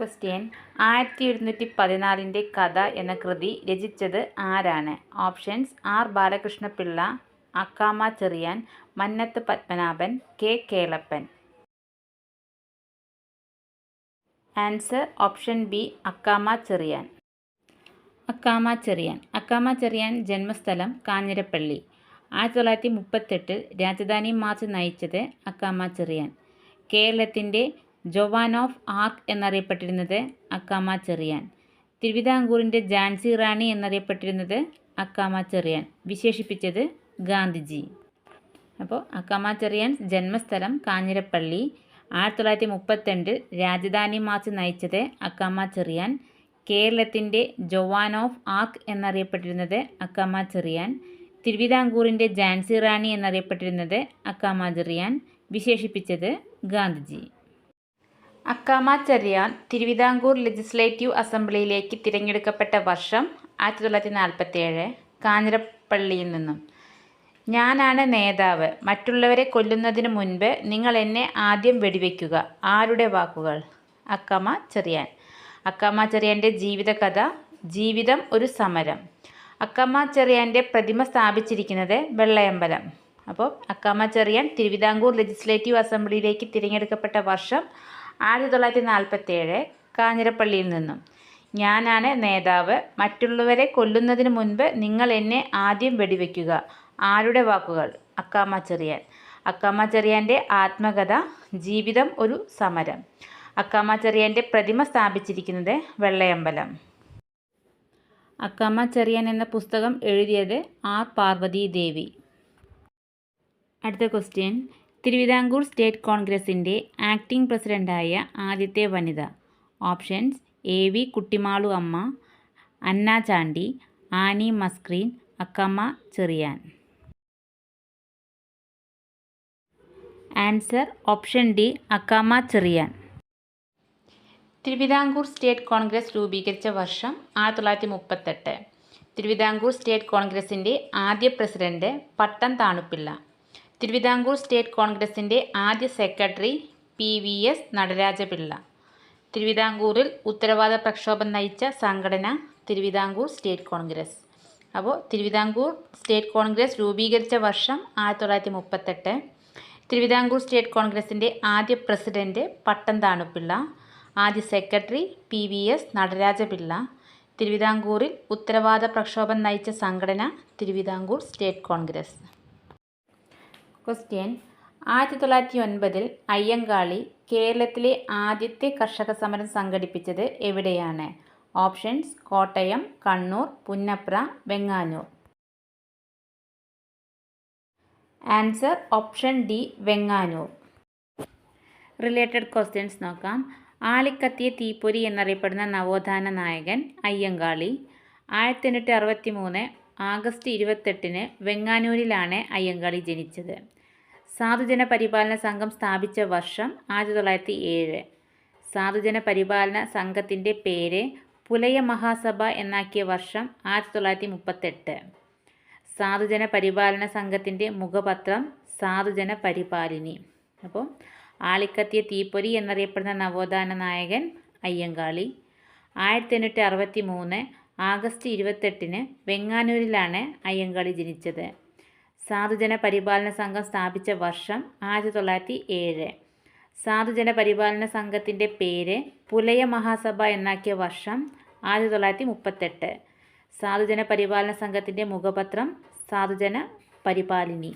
Question 1714 കഥ എന്ന കൃതി രചിച്ചത് ആരാണ്? Options R Balakrishnapillai, Akkamma Cheriyan, Mannath Padmanabhan, K Kelappan. Answer option B Akkamma Cheriyan. Akkamma Cheriyan ജന്മസ്ഥലം കാഞ്ഞിരപ്പള്ളി. 1938 രാജധാനി മാർച്ച് നയിച്ചത് അക്കാമ ചെറിയാൻ. കേരളത്തിൻ്റെ ജോവാൻ ഓഫ് ആർക്ക് എന്നറിയപ്പെട്ടിരുന്നത് അക്കാമ ചെറിയാൻ. തിരുവിതാംകൂറിൻ്റെ ഝാൻസി റാണി എന്നറിയപ്പെട്ടിരുന്നത് അക്കാമ ചെറിയാൻ. വിശേഷിപ്പിച്ചത് ഗാന്ധിജി. അപ്പോൾ അക്കാമ ചെറിയാൻ ജന്മസ്ഥലം കാഞ്ഞിരപ്പള്ളി. 1932 രാജധാനി മാർച്ച് നയിച്ചത് അക്കാമ ചെറിയാൻ. കേരളത്തിൻ്റെ ജോവാൻ ഓഫ് ആർക്ക് എന്നറിയപ്പെട്ടിരുന്നത് അക്കാമ ചെറിയാൻ. തിരുവിതാംകൂറിൻ്റെ ഝാൻസി റാണി എന്നറിയപ്പെട്ടിരുന്നത് അക്കാമ ചെറിയാൻ. വിശേഷിപ്പിച്ചത് ഗാന്ധിജി. അക്കാമ ചെറിയാൻ തിരുവിതാംകൂർ ലെജിസ്ലേറ്റീവ് അസംബ്ലിയിലേക്ക് തിരഞ്ഞെടുക്കപ്പെട്ട വർഷം 1947 കാഞ്ഞിരപ്പള്ളിയിൽ നിന്നും. ഞാനാണ് നേതാവ്. മറ്റുള്ളവരെ കൊല്ലുന്നതിന് മുൻപ് നിങ്ങൾ എന്നെ ആദ്യം വെടിവെക്കുക. ആരുടെ വാക്കുകൾ? അക്കാമ ചെറിയാൻ. അക്കാമ ചെറിയാൻ്റെ ജീവിതകഥ ജീവിതം ഒരു സമരം. അക്കാമ ചെറിയാൻ്റെ പ്രതിമ സ്ഥാപിച്ചിരിക്കുന്നത് വെള്ളയമ്പലം. അപ്പോൾ അക്കാമ ചെറിയാൻ തിരുവിതാംകൂർ ലെജിസ്ലേറ്റീവ് അസംബ്ലിയിലേക്ക് തിരഞ്ഞെടുക്കപ്പെട്ട വർഷം 1947 കാഞ്ഞിരപ്പള്ളിയിൽ നിന്നും. ഞാനാണ് നേതാവ്. മറ്റുള്ളവരെ കൊല്ലുന്നതിന് മുൻപ് നിങ്ങൾ എന്നെ ആദ്യം വെടിവെക്കുക. ആരുടെ വാക്കുകൾ? അക്കാമ ചെറിയാൻ. അക്കാമ ചെറിയാൻ്റെ ആത്മകഥ ജീവിതം ഒരു സമരം. അക്കാമ ചെറിയാൻ്റെ പ്രതിമ സ്ഥാപിച്ചിരിക്കുന്നത് വെള്ളയമ്പലം. അക്കാമ ചെറിയാൻ എന്ന പുസ്തകം എഴുതിയത് ആർ പാർവതി ദേവി. അടുത്ത ക്വസ്റ്റ്യൻ തിരുവിതാംകൂർ സ്റ്റേറ്റ് കോൺഗ്രസിൻ്റെ ആക്ടിംഗ് പ്രസിഡൻ്റായ ആദ്യത്തെ വനിത. Options A V Kuttimalu Amma, Anna Chandy, Annie Mascarene, Akkamma Cheriyan. Answer option D Akkamma Cheriyan. Thiruvithamkoor State Congress രൂപീകരിച്ച വർഷം 1938. തിരുവിതാംകൂർ സ്റ്റേറ്റ് കോൺഗ്രസിൻ്റെ ആദ്യ പ്രസിഡന്റ് പട്ടം താണുപിള്ള. തിരുവിതാംകൂർ സ്റ്റേറ്റ് കോൺഗ്രസിൻ്റെ ആദ്യ സെക്രട്ടറി PVS നടരാജപിള്ള. തിരുവിതാംകൂറിൽ ഉത്തരവാദ പ്രക്ഷോഭം നയിച്ച സംഘടന തിരുവിതാംകൂർ സ്റ്റേറ്റ് കോൺഗ്രസ്. അപ്പോൾ തിരുവിതാംകൂർ സ്റ്റേറ്റ് കോൺഗ്രസ് രൂപീകരിച്ച വർഷം 1938. തിരുവിതാംകൂർ സ്റ്റേറ്റ് കോൺഗ്രസിൻ്റെ ആദ്യ പ്രസിഡന്റ് പട്ടം താണുപിള്ള. ആദ്യ സെക്രട്ടറി PVS നടരാജപിള്ള. തിരുവിതാംകൂറിൽ ഉത്തരവാദ പ്രക്ഷോഭം നയിച്ച സംഘടന തിരുവിതാംകൂർ സ്റ്റേറ്റ് കോൺഗ്രസ്. ക്വസ്റ്റ്യൻ 1909 അയ്യങ്കാളി കേരളത്തിലെ ആദ്യത്തെ കർഷക സമരം സംഘടിപ്പിച്ചത് എവിടെയാണ്? Options Kottayam, Kannur, Punnapra, Venganoor. Answer option D Venganoor. Related questions നോക്കാം. ആളിക്കത്തിയ തീപ്പൊരി എന്നറിയപ്പെടുന്ന നവോത്ഥാന നായകൻ അയ്യങ്കാളി. 1863 ആഗസ്റ്റ് 28 വെങ്ങാനൂരിലാണ് അയ്യങ്കാളി ജനിച്ചത്. സാധുജന പരിപാലന സംഘം സ്ഥാപിച്ച വർഷം 1907. സാധുജന പരിപാലന സംഘത്തിൻ്റെ പേര് പുലയ മഹാസഭ എന്നാക്കിയ വർഷം 1938. സാധുജന പരിപാലന സംഘത്തിൻ്റെ മുഖപത്രം സാധുജന പരിപാലിനി. അപ്പോൾ ആളിക്കത്തിയ തീപ്പൊരി എന്നറിയപ്പെടുന്ന നവോത്ഥാന നായകൻ അയ്യങ്കാളി. 1863 ആഗസ്റ്റ് 28 വെങ്ങാനൂരിലാണ് അയ്യങ്കാളി ജനിച്ചത്. സാധുജന പരിപാലന സംഘം സ്ഥാപിച്ച വർഷം 1907. സാധുജന പരിപാലന സംഘത്തിൻ്റെ പേര് പുലയ മഹാസഭ എന്നാക്കിയ വർഷം 1938. സാധുജന പരിപാലന സംഘത്തിൻ്റെ മുഖപത്രം സാധുജന പരിപാലിനി.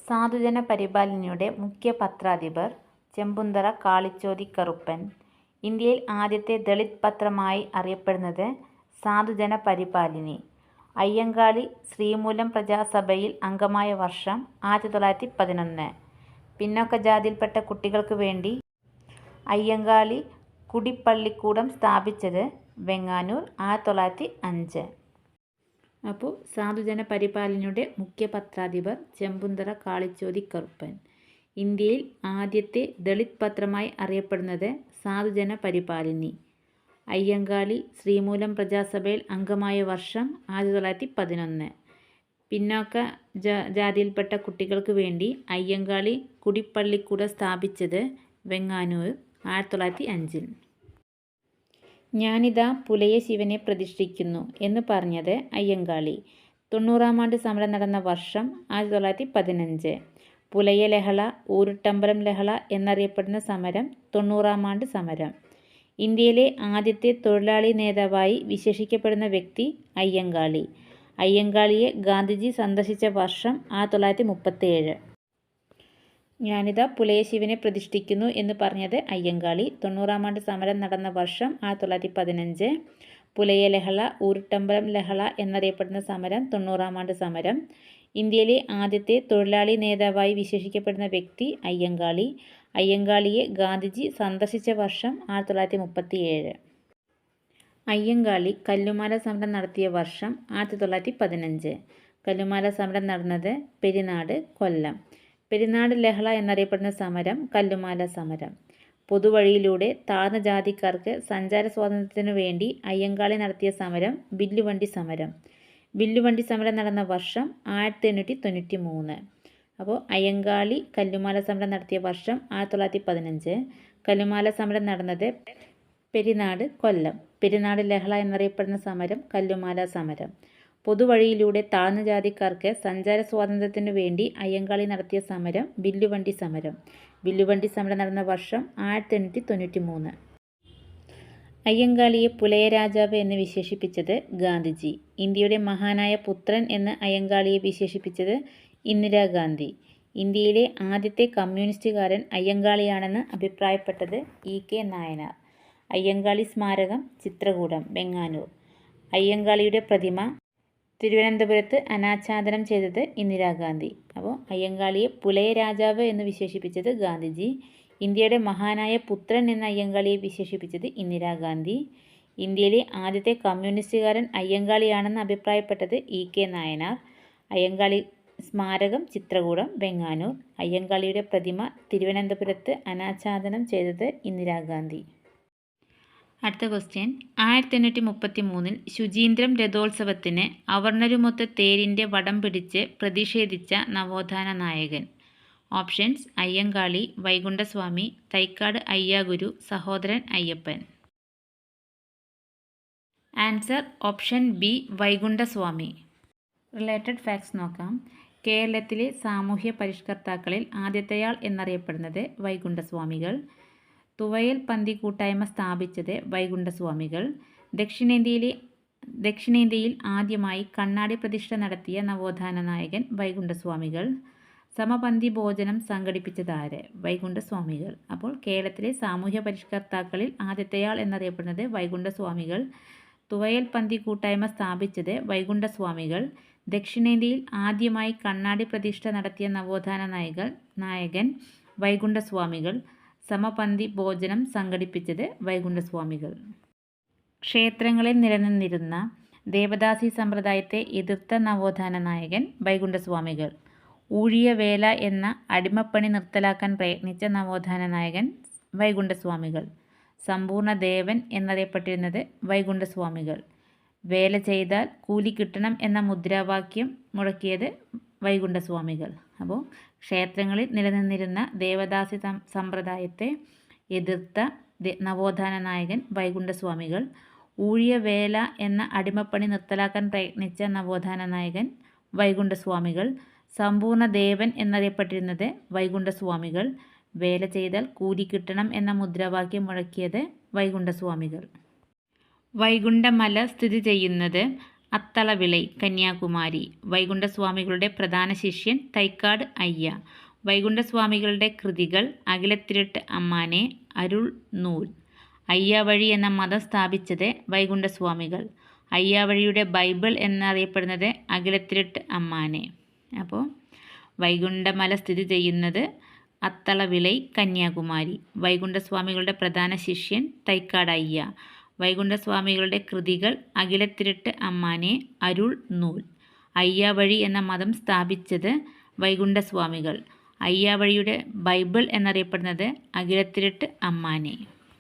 സാധുജന പരിപാലനിയുടെ മുഖ്യ പത്രാധിപർ ചെമ്പുന്തറ കാളിച്ചോതി കറുപ്പൻ. ഇന്ത്യയിൽ ആദ്യത്തെ ദളിത് പത്രമായി അറിയപ്പെടുന്നത് സാധുജന പരിപാലിനി. അയ്യങ്കാളി ശ്രീമൂലം പ്രജാസഭയിൽ അംഗമായ വർഷം 1911. പിന്നോക്ക ജാതിയിൽപ്പെട്ട കുട്ടികൾക്ക് വേണ്ടി അയ്യങ്കാളി കുടിപ്പള്ളിക്കൂടം സ്ഥാപിച്ചത് വെങ്ങാനൂർ 1905. അപ്പോൾ സാധുജന പരിപാലനയുടെ മുഖ്യ പത്രാധിപർ ചെമ്പുന്തറ കാളിച്ചോതി കറുപ്പൻ. ഇന്ത്യയിൽ ആദ്യത്തെ ദളിത് പത്രമായി അറിയപ്പെടുന്നത് സാധുജന പരിപാലിനി. അയ്യങ്കാളി ശ്രീമൂലം പ്രജാസഭയിൽ അംഗമായ വർഷം 1911. പിന്നോക്ക ജാതിയിൽപ്പെട്ട കുട്ടികൾക്ക് വേണ്ടി അയ്യങ്കാളി കുടിപ്പള്ളിക്കൂടം സ്ഥാപിച്ചത് വെങ്ങാനൂർ 1905. ഞാനിതാ പുലയ ശിവനെ പ്രതിഷ്ഠിക്കുന്നു എന്ന് പറഞ്ഞത് അയ്യങ്കാളി. 90-ാം ആണ്ട് സമരം നടന്ന വർഷം 1915. പുലയ ലഹള, ഊരുട്ടമ്പലം ലഹള എന്നറിയപ്പെടുന്ന സമരം 90-ാം ആണ്ട് സമരം. ഇന്ത്യയിലെ ആദ്യത്തെ തൊഴിലാളി നേതാവായി വിശേഷിക്കപ്പെടുന്ന വ്യക്തി അയ്യങ്കാളി. അയ്യങ്കാളിയെ ഗാന്ധിജി സന്ദർശിച്ച വർഷം 1937. ഞാനിതാ പുലയ ശിവനെ പ്രതിഷ്ഠിക്കുന്നു എന്ന് പറഞ്ഞത് അയ്യങ്കാളി. 90-ാം ആണ്ട് സമരം നടന്ന വർഷം 1915. പുലയ ലഹള, ഊരുട്ടമ്പലം ലഹള എന്നറിയപ്പെടുന്ന സമരം 90-ാം ആണ്ട് സമരം. ഇന്ത്യയിലെ ആദ്യത്തെ തൊഴിലാളി നേതാവായി വിശേഷിക്കപ്പെടുന്ന വ്യക്തി അയ്യങ്കാളി. അയ്യങ്കാളിയെ ഗാന്ധിജി സന്ദർശിച്ച വർഷം 1937. അയ്യങ്കാളി കല്ലുമാല സമരം നടത്തിയ വർഷം 1915. കല്ലുമാല സമരം നടന്നത് പെരിനാട്, കൊല്ലം. പെരിനാട് ലഹള എന്നറിയപ്പെടുന്ന സമരം കല്ലുമാല സമരം. പൊതുവഴിയിലൂടെ താഴ്ന്ന ജാതിക്കാർക്ക് സഞ്ചാര സ്വാതന്ത്ര്യത്തിനു വേണ്ടി അയ്യങ്കാളി നടത്തിയ സമരം വില്ലുവണ്ടി സമരം. വില്ലുവണ്ടി സമരം നടന്ന വർഷം 1893. അപ്പോൾ അയ്യങ്കാളി കല്ലുമാല സമരം നടത്തിയ വർഷം 1915. കല്ലുമാല സമരം നടന്നത് പെരിനാട്, കൊല്ലം. പെരിനാട് ലഹള എന്നറിയപ്പെടുന്ന സമരം കല്ലുമാല സമരം. പൊതുവഴിയിലൂടെ താഴ്ന്ന ജാതിക്കാർക്ക് സഞ്ചാര സ്വാതന്ത്ര്യത്തിനു വേണ്ടി അയ്യങ്കാളി നടത്തിയ സമരം വില്ലുവണ്ടി സമരം. വില്ലുവണ്ടി സമരം നടന്ന വർഷം 1893. അയ്യങ്കാളിയെ പുലയ രാജാവ് എന്ന് വിശേഷിപ്പിച്ചത് ഗാന്ധിജി. ഇന്ത്യയുടെ മഹാനായ പുത്രൻ എന്ന് അയ്യങ്കാളിയെ വിശേഷിപ്പിച്ചത് ഇന്ദിരാഗാന്ധി. ഇന്ത്യയിലെ ആദ്യത്തെ കമ്മ്യൂണിസ്റ്റുകാരൻ അയ്യങ്കാളിയാണെന്ന് അഭിപ്രായപ്പെട്ടത് ഇ.കെ. നായനാർ. അയ്യങ്കാളി സ്മാരകം ചിത്രകൂടം, വെങ്ങാനൂർ. അയ്യങ്കാളിയുടെ പ്രതിമ തിരുവനന്തപുരത്ത് അനാച്ഛാദനം ചെയ്തത് ഇന്ദിരാഗാന്ധി. അപ്പോൾ അയ്യങ്കാളിയെ പുലയ രാജാവ് എന്ന് വിശേഷിപ്പിച്ചത് ഗാന്ധിജി. ഇന്ത്യയുടെ മഹാനായ പുത്രൻ എന്ന അയ്യങ്കാളിയെ വിശേഷിപ്പിച്ചത് ഇന്ദിരാഗാന്ധി. ഇന്ത്യയിലെ ആദ്യത്തെ കമ്മ്യൂണിസ്റ്റുകാരൻ അയ്യങ്കാളിയാണെന്ന് അഭിപ്രായപ്പെട്ടത് ഇ.കെ. നായനാർ. അയ്യങ്കാളി സ്മാരകം ചിത്രകൂടം, വെങ്ങാനൂർ. അയ്യങ്കാളിയുടെ പ്രതിമ തിരുവനന്തപുരത്ത് അനാച്ഛാദനം ചെയ്തത് ഇന്ദിരാഗാന്ധി. അടുത്ത ക്വസ്റ്റ്യൻ. 1833 ശുചീന്ദ്രം രഥോത്സവത്തിന് അവർണ്ണരുമൊത്ത തേരിൻ്റെ വടം പിടിച്ച് പ്രതിഷേധിച്ച നവോത്ഥാന നായകൻ. Options: Ayyankali, Vaikunda Swami, Thycaud Ayyaguru, Sahodaran Ayyappan. Answer option B, Vaikunda Swami. Related facts നോക്കാം. കേരളത്തിലെ സാമൂഹ്യ പരിഷ്കർത്താക്കളിൽ ആദ്യത്തെയാൾ എന്നറിയപ്പെടുന്നത് വൈകുണ്ഠസ്വാമികൾ. തുവയൽ പന്തി കൂട്ടായ്മ സ്ഥാപിച്ചത് വൈകുണ്ഠസ്വാമികൾ. ദക്ഷിണേന്ത്യയിൽ ആദ്യമായി കണ്ണാടി പ്രതിഷ്ഠ നടത്തിയ നവോത്ഥാന നായകൻ വൈകുണ്ഠസ്വാമികൾ. സമപന്തി ഭോജനം സംഘടിപ്പിച്ചതാര്? വൈകുണ്ഠസ്വാമികൾ. അപ്പോൾ കേരളത്തിലെ സാമൂഹ്യ പരിഷ്കർത്താക്കളിൽ ആദ്യത്തെയാൾ എന്നറിയപ്പെടുന്നത് വൈകുണ്ഠസ്വാമികൾ. തുവയൽ പന്തി കൂട്ടായ്മ സ്ഥാപിച്ചത് വൈകുണ്ഠസ്വാമികൾ. ദക്ഷിണേന്ത്യയിൽ ആദ്യമായി കണ്ണാടി പ്രതിഷ്ഠ നടത്തിയ നവോത്ഥാന നായകൻ വൈകുണ്ഠസ്വാമികൾ. സമപന്തി ഭോജനം സംഘടിപ്പിച്ചത് വൈകുണ്ഠസ്വാമികൾ. ക്ഷേത്രങ്ങളിൽ നിലനിന്നിരുന്ന ദേവദാസി സമ്പ്രദായത്തെ എതിർത്ത നവോത്ഥാന നായകൻ വൈകുണ്ഠസ്വാമികൾ. ഊഴിയവേല എന്ന അടിമപ്പണി നിർത്തലാക്കാൻ പ്രയത്നിച്ച നവോത്ഥാന നായകൻ വൈകുണ്ഠസ്വാമികൾ. സമ്പൂർണ്ണ ദേവൻ എന്നറിയപ്പെട്ടിരുന്നത് വൈകുണ്ഠസ്വാമികൾ. വേല ചെയ്താൽ കൂലി കിട്ടണം എന്ന മുദ്രാവാക്യം മുഴക്കിയത് വൈകുണ്ഠസ്വാമികൾ. അപ്പോൾ ക്ഷേത്രങ്ങളിൽ നിലനിന്നിരുന്ന ദേവദാസി സമ്പ്രദായത്തെ എതിർത്ത നവോത്ഥാന നായകൻ വൈകുണ്ഠസ്വാമികൾ. ഊഴിയവേല എന്ന അടിമപ്പണി നിർത്തലാക്കാൻ പ്രയത്നിച്ച നവോത്ഥാന നായകൻ വൈകുണ്ഠസ്വാമികൾ. സമ്പൂർണ്ണ ദേവൻ എന്നറിയപ്പെട്ടിരുന്നത് വൈകുണ്ഠസ്വാമികൾ. വേല ചെയ്താൽ കൂലി കിട്ടണം എന്ന മുദ്രാവാക്യം മുഴക്കിയത് വൈകുണ്ഠസ്വാമികൾ. വൈകുണ്ഠമല സ്ഥിതി ചെയ്യുന്നത് അത്തളവിളൈ, കന്യാകുമാരി. വൈകുണ്ഠസ്വാമികളുടെ പ്രധാന ശിഷ്യൻ തൈക്കാട് അയ്യ. വൈകുണ്ഠസ്വാമികളുടെ കൃതികൾ: അകിലത്തിരുട്ട് അമ്മാനെ, അരുൾ നൂൽ. അയ്യാവഴി എന്ന മതം സ്ഥാപിച്ചത് വൈകുണ്ഠസ്വാമികൾ. അയ്യാവഴിയുടെ ബൈബിൾ എന്നറിയപ്പെടുന്നത് അകിലത്തിരുട്ട് അമ്മാനെ. അപ്പോൾ വൈകുണ്ഠമല സ്ഥിതി ചെയ്യുന്നത് അത്തളവിളൈ, കന്യാകുമാരി. വൈകുണ്ഠസ്വാമികളുടെ പ്രധാന ശിഷ്യൻ തൈക്കാട് അയ്യ. വൈകുണ്ഠസ്വാമികളുടെ കൃതികൾ: അകിലത്തിരുട്ട് അമ്മാനെ, അരുൾ നൂൽ. അയ്യാവഴി എന്ന മതം സ്ഥാപിച്ചത് വൈകുണ്ഠസ്വാമികൾ. അയ്യാവഴിയുടെ ബൈബിൾ എന്നറിയപ്പെടുന്നത് അകിലത്തിരുട്ട് അമ്മാനെ.